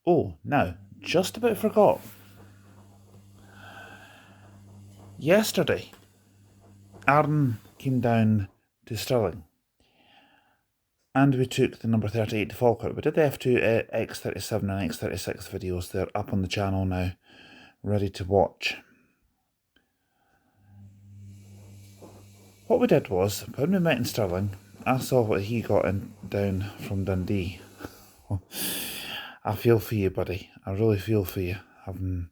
Oh, now, just about forgot. Yesterday, Aaron came down to Stirling and we took the number 38 to Falkirk. We did the F2 X37 and X36 videos. They're up on the channel now, ready to watch. What we did was, when we met in Stirling, I saw what he got down from Dundee. I feel for you, buddy. I really feel for you, having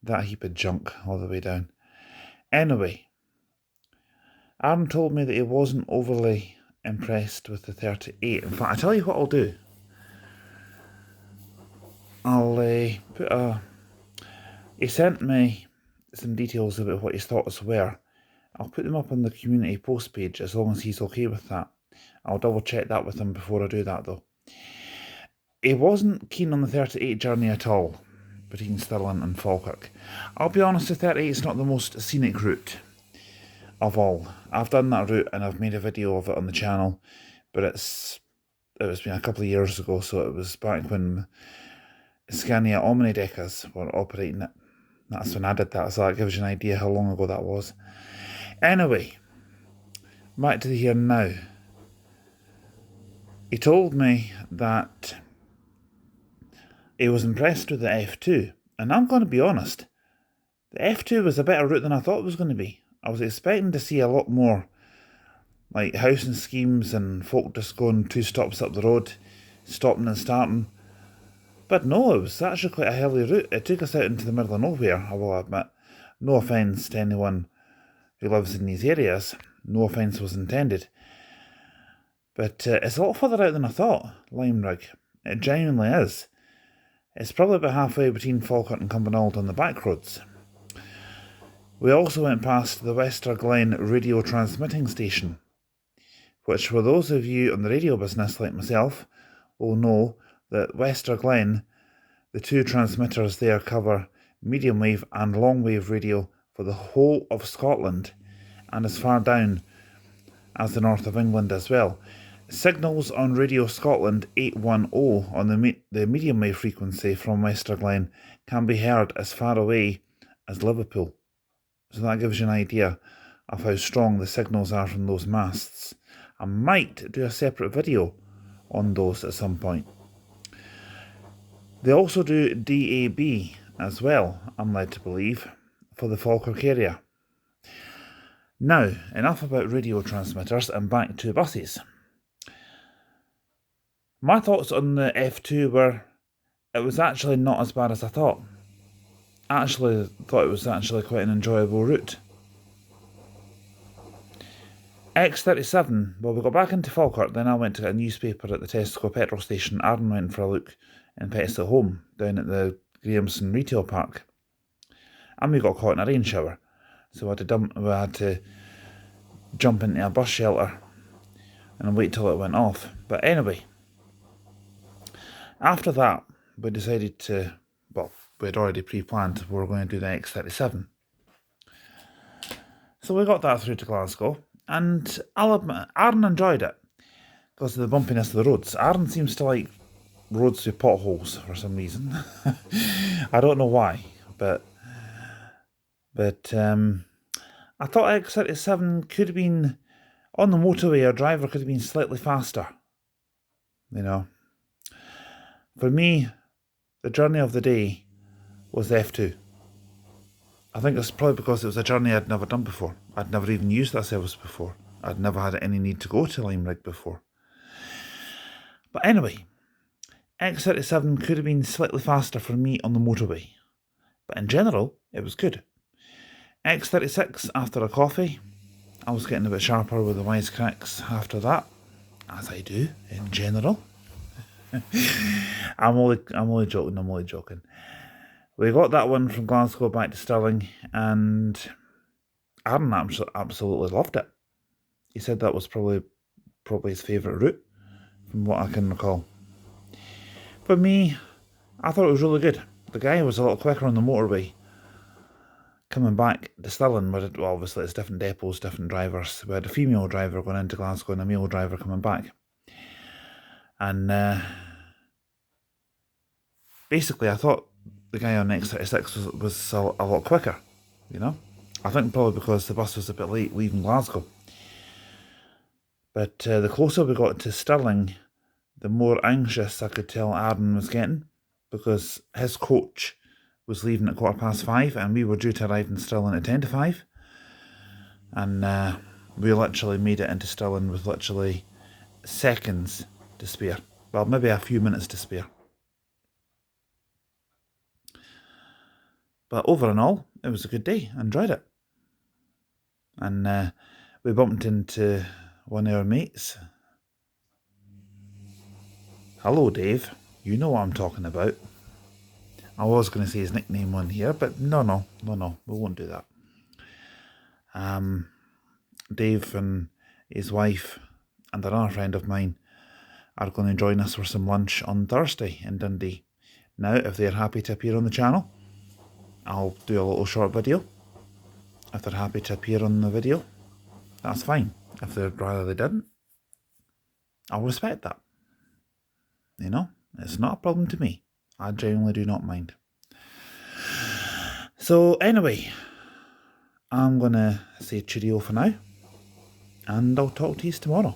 that heap of junk all the way down. Anyway, Aaron told me that he wasn't overly impressed with the 38. In fact, I tell you what I'll do. He sent me some details about what his thoughts were. I'll put them up on the community post page as long as he's okay with that. I'll double check that with him before I do that though. He wasn't keen on the 38 journey at all, between Stirling and Falkirk. I'll be honest, the 38 is not the most scenic route of all. I've done that route and I've made a video of it on the channel, but it's been a couple of years ago, so it was back when Scania Omnidecas were operating it. That's when I did that, so that gives you an idea how long ago that was. Anyway, back to the here and now. He told me that he was impressed with the F2, and I'm going to be honest, the F2 was a better route than I thought it was going to be. I was expecting to see a lot more like housing schemes and folk just going 2 stops up the road, stopping and starting. But no, it was actually quite a hilly route. It took us out into the middle of nowhere, I will admit. No offence to anyone who lives in these areas. No offence was intended. But it's a lot further out than I thought, Limerick. It genuinely is. It's probably about halfway between Falkirk and Cumbernauld on the back roads. We also went past the Westerglen radio transmitting station, which for those of you on the radio business like myself will know that Westerglen, the 2 transmitters there cover medium wave and long wave radio for the whole of Scotland and as far down as the north of England as well. Signals on Radio Scotland 810 on the medium wave frequency from Westerglen can be heard as far away as Liverpool. So that gives you an idea of how strong the signals are from those masts. I might do a separate video on those at some point. They also do DAB as well, I'm led to believe, for the Falkirk area. Now, enough about radio transmitters and back to buses. My thoughts on the F2 were, it was actually not as bad as I thought. I actually thought it was actually quite an enjoyable route. X37, well, we got back into Falkirk, then I went to get a newspaper at the Tesco petrol station. Aaron went for a look in Pets at Home down at the Grahamson Retail Park. And we got caught in a rain shower, so we had to jump into a bus shelter and wait till it went off. But anyway, after that, we decided to, well, we had already pre-planned we were going to do the X37. So we got that through to Glasgow, and I'll admit, Aaron enjoyed it because of the bumpiness of the roads. Aaron seems to like roads with potholes for some reason. I don't know why, but I thought X37 could have been, on the motorway, our driver could have been slightly faster. You know. For me, the journey of the day was the F2. I think it's probably because it was a journey I'd never done before. I'd never even used that service before. I'd never had any need to go to Limerick before. But anyway, X37 could have been slightly faster for me on the motorway. But in general, it was good. X36, after a coffee, I was getting a bit sharper with the wisecracks after that, as I do in general. I'm only joking. We got that one from Glasgow back to Stirling, and Aaron absolutely loved it. He said that was probably his favourite route, from what I can recall. For me, I thought it was really good. The guy was a lot quicker on the motorway. Coming back to Stirling, well, obviously it's different depots, different drivers. We had a female driver going into Glasgow and a male driver coming back. And basically I thought the guy on X36 was a lot quicker, you know. I think probably because the bus was a bit late leaving Glasgow. But the closer we got to Stirling, the more anxious I could tell Aaron was getting, because his coach was leaving at 5:15 and we were due to arrive in Stirling at 5:10. And we literally made it into Stirling with literally seconds to spare. Well, maybe a few minutes to spare. But over and all, it was a good day. I enjoyed it. And we bumped into one of our mates. Hello, Dave. You know what I'm talking about. I was going to say his nickname on here, but no, we won't do that. Dave and his wife and another friend of mine are going to join us for some lunch on Thursday in Dundee. Now, if they're happy to appear on the channel, I'll do a little short video. If they're happy to appear on the video, that's fine. If they'd rather they didn't, I'll respect that. You know, it's not a problem to me. I genuinely do not mind. So anyway, I'm going to say cheerio for now, and I'll talk to you tomorrow.